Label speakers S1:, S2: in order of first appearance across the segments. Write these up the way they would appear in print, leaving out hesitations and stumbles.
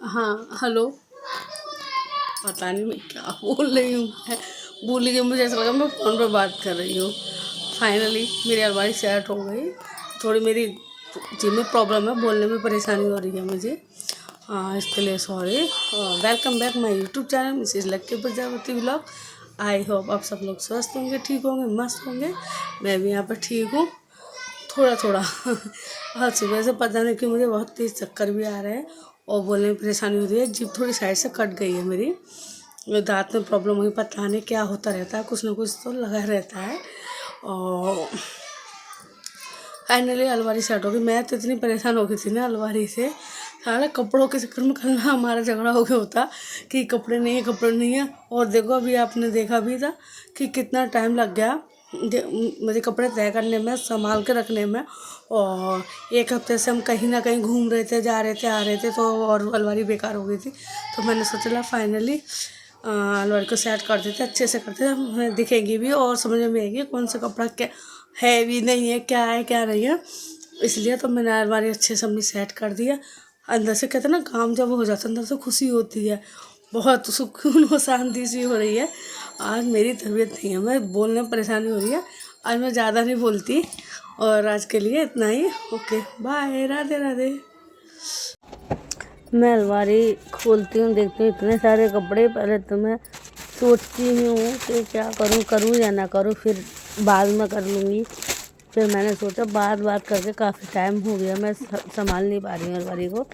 S1: हाँ, हेलो। पता नहीं मैं क्या बोल रही हूँ, मैं भूल गई। मुझे ऐसा लगा मैं फ़ोन पे बात कर रही हूँ। फाइनली मेरी अलमारी सेट हो गई। थोड़ी मेरी जी में प्रॉब्लम है, बोलने में परेशानी हो रही है मुझे। इसके लिए sorry. Welcome back my YouTube channel Mrs Lucky Prajapati vlog. I hope आप सब लोग स्वस्थ होंगे, ठीक होंगे, मस्त होंगे। मैं भी यहाँ पर ठीक हूँ, थोड़ा थोड़ा। आज सुबह से पता नहीं कि मुझे बहुत तेज़ चक्कर भी आ रहे हैं और बोलने में परेशानी हो रही है। जीभ थोड़ी साइड से कट गई है मेरी, दांत में प्रॉब्लम हुई, पता नहीं क्या होता रहता है, कुछ ना कुछ तो लगा रहता है। और फाइनली अलमारी सेट हो गई। मैं तो इतनी परेशान हो गई थी ना अलमारी से, सारा कपड़ों के चक्कर में कल ना हमारा झगड़ा हो गया होता कि कपड़े नहीं है, कपड़े नहीं है। और देखो अभी आपने देखा भी था कि कितना टाइम लग गया मुझे कपड़े तय करने में, संभाल के रखने में। और एक हफ्ते से हम कहीं ना कहीं घूम रहे थे, जा रहे थे, आ रहे थे, तो और अलमारी बेकार हो गई थी। तो मैंने सोचा फाइनली अलमारी को सेट कर देते, अच्छे से करते, हमें दिखेगी भी और समझ में आएगी कौन सा कपड़ा क्या है भी नहीं है, क्या है क्या नहीं है। इसलिए तो मैंने अलमारी अच्छे से अपनी सेट कर दिया। अंदर से कहते ना, काम जब हो जाता है अंदर से खुशी होती है, बहुत सुकून और शांति सी हो रही है। आज मेरी तबीयत नहीं है, मैं बोलने में परेशानी हो रही है। आज मैं ज़्यादा नहीं बोलती और आज के लिए इतना ही। Okay bye, Radhe Radhe. मैं अलमारी खोलती हूँ, देखती हूँ इतने सारे कपड़े। पहले तो मैं सोचती हूँ कि क्या करूँ या ना करूँ, फिर बाद में कर लूँगी। फिर मैंने सोचा बात करके काफ़ी टाइम हो गया, मैं संभाल नहीं पा रही हूँ अलमारी को।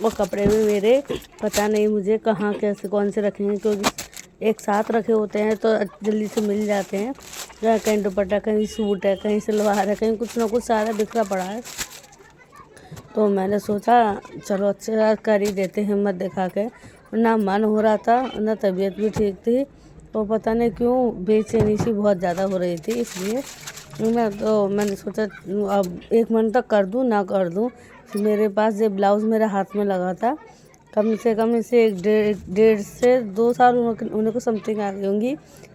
S1: और कपड़े भी मेरे पता नहीं मुझे कहाँ कैसे कौन से रखेंगे, क्योंकि एक साथ रखे होते हैं तो जल्दी से मिल जाते हैं। कहीं दुपट्टा, कहीं सूट है, कहीं सलवार है, कहीं कुछ ना कुछ सारा बिखरा पड़ा है। तो मैंने सोचा चलो अच्छा कर ही देते, हिम्मत दिखा के। ना मन हो रहा था, ना तबीयत भी ठीक थी, तो पता नहीं क्यों बेचैनी सी बहुत ज़्यादा हो रही थी। इसलिए मैंने सोचा अब एक मन तक कर दूँ ना कर दूँ। मेरे पास ये ब्लाउज़ मेरे हाथ में लगा था, कम से कम इसे डेढ़ से 2 साल उन्हें को समथिंग आ गई होंगी।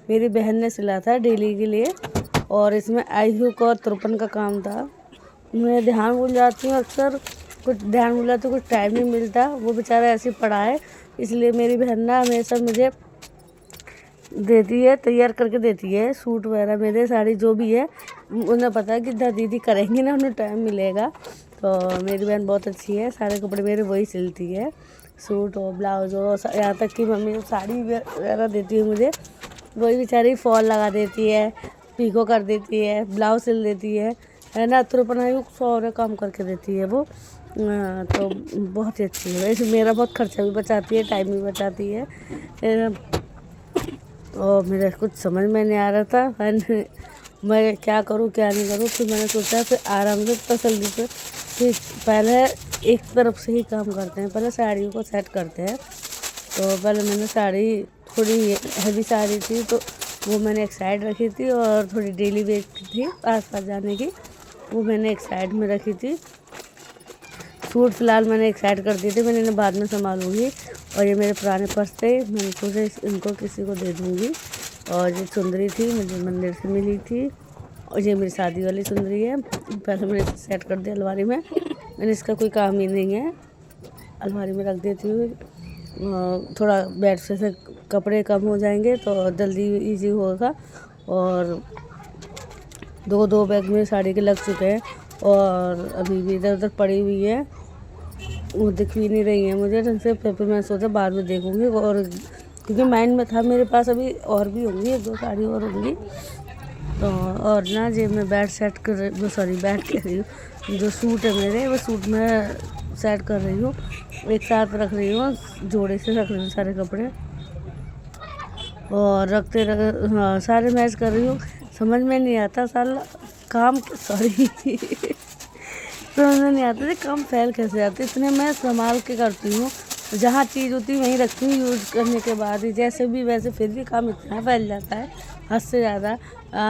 S1: मेरी बहन ने सिला था डेली के लिए, और इसमें आई हुक और तुरपन का काम था। मैं ध्यान भूल जाती हूँ अक्सर, कुछ ध्यान भूल जाती हूँ, कुछ टाइम नहीं मिलता। वो बेचारा ऐसे ही पड़ा है, इसलिए मेरी बहन ना हमेशा मुझे देती है, तैयार करके देती है सूट वगैरह मेरे, साड़ी जो भी है। उन्हें पता है कि दीदी करेंगी ना, उन्हें टाइम मिलेगा। तो मेरी बहन बहुत अच्छी है, सारे कपड़े मेरे वही सिलती है, सूट और ब्लाउज और यहाँ तक कि मम्मी साड़ी वगैरह देती है मुझे, वही बेचारी फॉल लगा देती है, पीको कर देती है, ब्लाउज सिल देती है ना। तुरपना ही सौरे काम करके देती है वो। तो बहुत ही अच्छी है वैसे, मेरा बहुत खर्चा भी बचाती है, टाइम भी बचाती है। और मेरा कुछ समझ में नहीं आ रहा था मैं क्या करूं क्या नहीं करूं। फिर मैंने सोचा फिर आराम से तसल्ली से, फिर पहले एक तरफ से ही काम करते हैं, पहले साड़ियों को सेट करते हैं। तो पहले मैंने साड़ी, थोड़ी हैवी साड़ी थी तो वो मैंने एक साइड रखी थी, और थोड़ी डेली वेयर की थी आसपास जाने की, वो मैंने एक साइड में रखी थी। सूट फिलहाल मैंने एक साइड कर दिए थे, मैंने इन्हें बाद में संभालूंगी। और ये मेरे पुराने पर्स थे, मैंने सोचा इनको किसी को दे दूँगी। और ये चुंदरी थी, मुझे मंदिर से मिली थी, और ये मेरी शादी वाली चुंदरी है। पहले मैंने इसे सेट कर दिया अलमारी में, मैंने इसका कोई काम ही नहीं है, अलमारी में रख देती हूँ। थोड़ा बेड से कपड़े कम हो जाएंगे तो जल्दी ईजी होगा। और दो बैग में साड़ी के लग चुके हैं, और अभी भी इधर उधर पड़ी हुई है, वो दिख भी नहीं रही है मुझे ढंग से। फिर मैं सोचा बाद में देखूँगी, और क्योंकि माइंड में था मेरे पास अभी और भी होंगी, 1-2 साड़ी और होंगी। तो और ना जी मैं बेड सेट कर रही, वो सॉरी बेड कह रही हूँ, जो सूट है मेरे वो सूट में सेट कर रही हूँ, एक साथ रख रही हूँ, जोड़े से रख रही हूँ सारे कपड़े, और हाँ सारे मैच कर रही हूँ। समझ में नहीं आता साला काम, सॉरी समझ में नहीं आता कि काम फैल कैसे जाते, इतने मैं संभाल के करती हूँ। जहाँ चीज़ होती है वहीं रखती हूँ, यूज़ करने के बाद ही जैसे भी वैसे, फिर भी काम इतना फैल जाता है हद से ज़्यादा।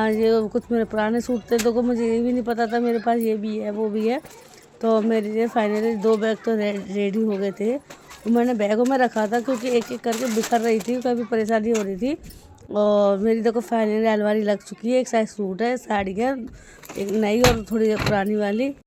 S1: ये कुछ मेरे पुराने सूट थे तो मुझे ये भी नहीं पता था मेरे पास ये भी है वो भी है। तो मेरे लिए फाइनली 2 बैग तो रेडी हो गए थे, मैंने बैगों में रखा था क्योंकि एक एक करके बिखर रही थी, काफ़ी परेशानी हो रही थी। और मेरी देखो फाइनली अलमारी लग चुकी है, एक साइज सूट है, साड़ी है, एक नई और थोड़ी पुरानी वाली।